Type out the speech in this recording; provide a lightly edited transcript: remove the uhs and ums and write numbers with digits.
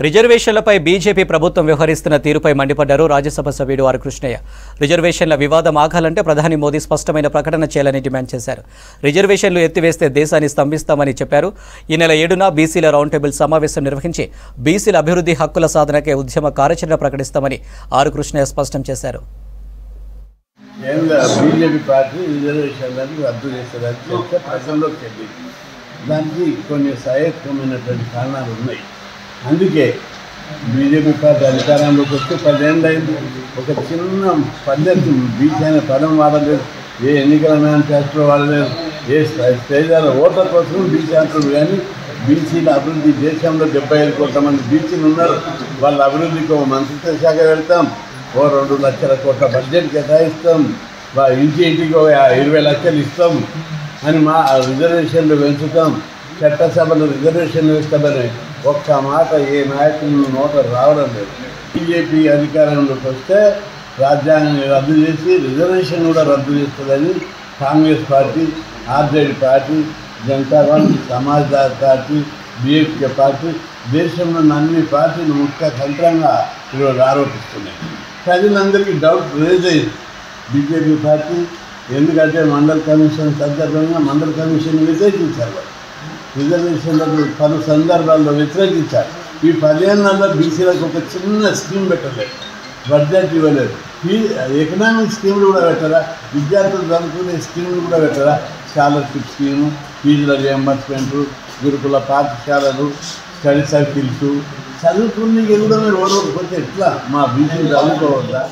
రిజర్వేషన్లపై BJP ప్రభుత్వం వ్యవహరిస్తున్న తీరుపై మండిపడ్డారు రాజ్యసభ సభ్యుడు ఆర్ కృష్ణయ్య. రిజర్వేషన్ల వివాదం ఆగాలంటే ప్రధాని మోదీ స్పష్టమైన ప్రకటన చేయాలని డిమాండ్ చేశారు. రిజర్వేషన్లు ఎత్తివేస్తే దేశాన్ని స్తంభిస్తామని చెప్పారు. ఈ నెల 7న బీసీల రౌండ్ టేబుల్ సమావేశం నిర్వహించి బీసీల అభివృద్ధి హక్కుల సాధనకే ఉద్యమ కార్యాచరణ ప్రకటిస్తామని ఆర్ కృష్ణయ్య స్పష్టం చేశారు. బీజేపీ పార్టీ రిజర్వేషన్లను రద్దు చేసేదానికి చర్చ ప్రజల్లోకి వెళ్ళింది. దానికి కొన్ని సహాయకమైనటువంటి కారణాలు ఉన్నాయి. అందుకే బీజేపీ పార్టీ అధికారంలోకి వచ్చి 10 ఏళ్ళు అయింది. ఒక చిన్న పద్ధతి బీసీ అనే పదం వాడలేదు, ఏ ఎన్నికల మేనిఫెస్టో వాడలేదు, ఏ స్టేజాల ఓట్ల కోసం బీసీ అంటున్నారు. కానీ బీసీల అభివృద్ధి దేశంలో 75 కోట్ల మంది బీసీలు ఉన్నారు. వాళ్ళ అభివృద్ధికి ఒక మంత్రిత్వ శాఖ వెళ్తాం, 2 లక్షల కోట్ల బడ్జెట్ కేటాయిస్తాం, ఇంటికి 20 లక్షలు ఇస్తాం అని మా రిజర్వేషన్లు పెంచుతాం, చట్టసభలో రిజర్వేషన్లు ఇస్తామని ఒక్క మాట ఏ నాయకులు నోట రావడం లేదు. బీజేపీ అధికారంలోకి వస్తే రాజ్యాంగాన్ని రద్దు చేసి రిజర్వేషన్ కూడా రద్దు చేస్తుందని Congress party, RJD party, Janata Dal, Samajwadi party, BSP party, దేశంలోని అన్ని పార్టీలు ముఖ్య తంత్రంగా ఈరోజు ఆరోపిస్తున్నాయి. ప్రజలందరికీ డౌట్ రేజ్ అయింది బీజేపీ పార్టీ. ఎందుకంటే మండల్ కమిషన్ సందర్భంగా మండల్ కమిషన్ వ్యతిరేకించారు, రిజర్వేషన్లకు పలు సందర్భాల్లో వ్యతిరేకించారు. ఈ 10 ఏళ్లలో బీసీలకు ఒక చిన్న స్కీమ్ పెట్టలేదు, బడ్జెట్ ఇవ్వలేదు, ఎకనామిక్ స్కీములు కూడా పెట్టరా, విద్యార్థులు చదువుకునే స్కీములు కూడా పెట్టరా, స్కాలర్షిప్ స్కీము, ఫీజుల రియంబర్స్మెంటు, గురుకుల పాఠశాలలు, స్టడీ సర్కిల్స్, చదువుకునే కూడా మీరు ఓడకపోతే ఎట్లా? మా బీసీలు చదువుకోవద్దా?